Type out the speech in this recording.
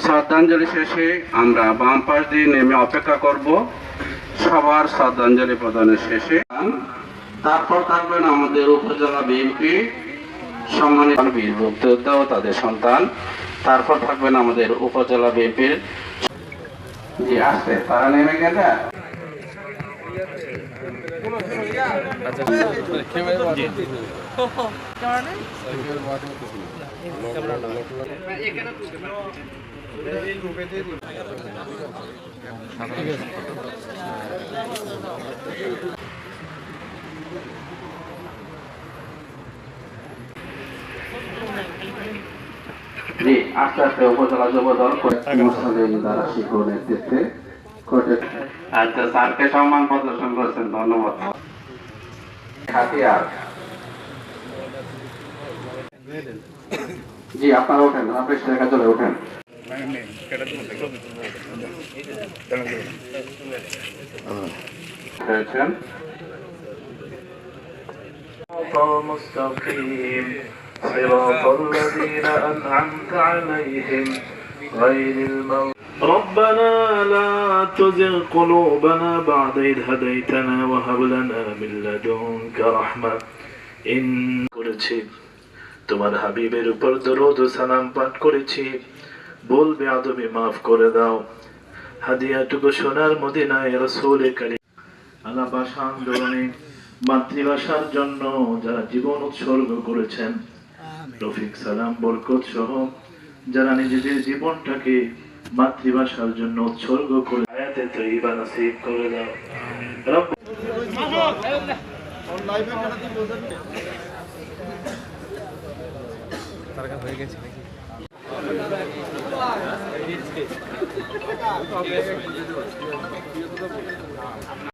শ্রদ্ধাঞ্জলি শেষে আমরা বাম পাশ দিয়ে নেমে অপেক্ষা করব সবার শ্রদ্ধাঞ্জলি প্রদানের শেষে। তারপর থাকবেন আমাদের উপজেলা বিএনপি সম্মানিত বীর মুক্তিযোদ্ধা ও তাদের সন্তান। তারপর থাকবেন আমাদের উপজেলা বিএনপির যে আসছে তারা নেমে গেলে আস্তে আস্তে উপজেলা যুব দল দ্বারা শিক্ষক নেতৃত্বে আচ্ছা স্যারকে সম্মান প্রদর্শন করছেন, ধন্যবাদ। হাতিয়ার জি আপনারা ওঠেন, আপনি স্টেজে চলে ওঠেন। صراط الذين أنعمت عليهم غير المغضوب. ربنا لا تزغ قلوبنا بعد إذ هديتنا وهب لنا من لدنك رحمة إن করেছি তোমার হাবিবের উপর দরুদ ও সালাম পাঠ করেছি, বলবে আদবি মাফ করে দাও। হাদিয়াটুকু সোনার মদিনায় রাসূল কারীম আলা ভাষা আন্দোলনে মাতৃভাষার জন্য যারা জীবন উৎসর্গ করেছেন, রফিক সালাম বরকত সহ যারা নিজেদের জীবনটাকে মাতৃভাষার জন্য উৎসর্গ করে হায়াতে তৈবা নসিব করে দাও। হয়ে গেছে